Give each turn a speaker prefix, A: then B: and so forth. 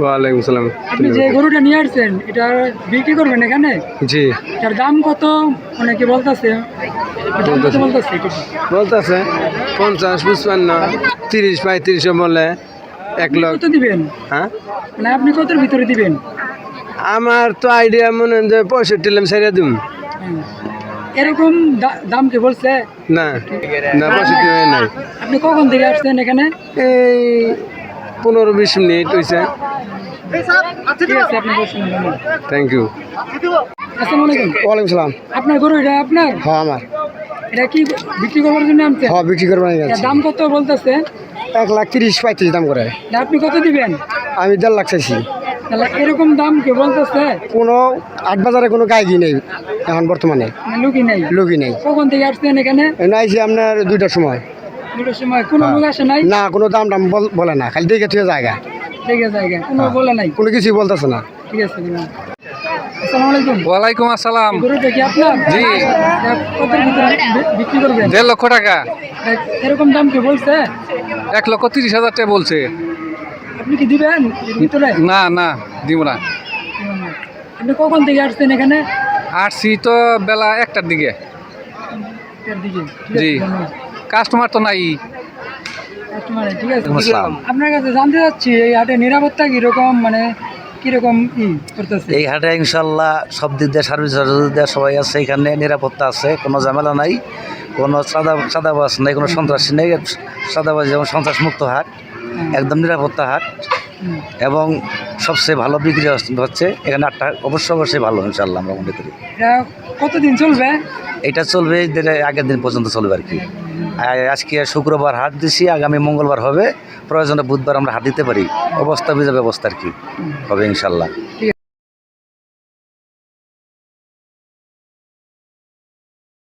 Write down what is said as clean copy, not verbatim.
A: ওয়ালাইকুম সালাম।
B: আপনি যে গরুটা নিয়ে আসছেন এটা বিক্রি করবেন এখানে?
A: জি
B: এটার দাম কত অনেকে বলতেছে? দাম কত বলতেছে?
A: বলতেছে 50, 55, 30, 35 বলে 1
B: আপনি
A: লাখ।
B: কত দিবেন?
A: হ্যাঁ,
B: মানে আপনি কতর ভিতরে দিবেন?
A: আমার তো আইডিয়া মনে হয় যে 65 লেম ছেড়ে দিম।
B: হ্যাঁ। এরকম দাম কি বলছে?
A: না না, 65 নাই।
B: আপনি কখন থেকে আসছেন এখানে?
A: এই 15-20 মিনিট হয়েছে।
B: ঠিক আছে, আপনি বসুন।
A: Thank you.
B: আসসালামু আলাইকুম।
C: ওয়ালাইকুম সালাম।
B: আপনার গরু এটা আপনার?
C: হ্যাঁ আমার।
B: এটা কি বিক্রি করবার জন্য আনছেন?
C: হ্যাঁ বিক্রি করবো না,
B: এটার দাম কত বলতেছে?
C: 1,30,35 দাম করে।
B: আপনি কত দিবেন?
C: আমি 1.5 লাখ চাইছি।
B: তাহলে এরকম দাম কে বলতেছে?
C: কোনো আট বাজারে কোনো গাইগি নেই এখন বর্তমানে,
B: লুকি নাই।
C: লোকই নেই।
B: কখন থেকে আসছেন এখানে?
C: আইসি আপনার 2টার সময়।
B: দুটোর সময় কোনো লোক আসে নাই?
C: না কোনো দাম টাম বলে না, খালি দেখে থুয়ে জায়গা,
B: ঠিক আছে, জায়গা কোনো বলে নাই।
C: কোনো কিছুই বলতেছে না।
B: ঠিক আছে, দিলাম। আসসালামু আলাইকুম।
D: ওয়ালাইকুম আসসালাম।
B: গরুটা কি আপনার?
D: জি।
B: এটা কত ভিতরে বিক্রি করবেন?
D: 1.5 লক্ষ টাকা।
B: এরকম দাম কি বলছে?
D: 1,30,000 টাকা বলছে।
B: আপনি কি দিবেন এর ভিতরে?
D: না না, দিব না।
B: আপনি কখন থেকে আসছেন এখানে?
D: আসছি তো বেলা 1টার দিকে।
B: এর দিকে। ঠিক
D: জি।
B: আছে, ধন্যবাদ।
D: কাস্টমার তো নাই।
B: কাস্টমার, ঠিক আছে। আপনার কাছে জানতে চাচ্ছি এই হাটে নিরাপত্তা কিরকম, মানে কিরকম করতেছে?
E: এই হাটে ইনশাল্লাহ সব দিক দিয়ে সার্ভিস দিয়ে সবাই আছে, এখানে নিরাপত্তা আছে, কোনো ঝামেলা নাই, কোনো চাঁদাবাজ নেই, কোনো সন্ত্রাসী নেই। চাঁদাবাজ যেমন সন্ত্রাস মুক্ত হাট, একদম নিরাপত্তা হাট, এবং সবচেয়ে ভালো বিক্রি হচ্ছে এখানে। হাটটা অবশ্যই ভালো ইনশাল্লাহ আমরা মনে করি।
B: এটা কতদিন চলবে?
E: এটা চলবে আগের দিন পর্যন্ত চলবে আর কি। আজকে শুক্রবার হাট দিছি, আগামী মঙ্গলবার হবে, প্রয়োজনে বুধবার আমরা হাট দিতে পারি। অবস্থা বুঝে ব্যবস্থা আর কি হবে ইনশাল্লাহ।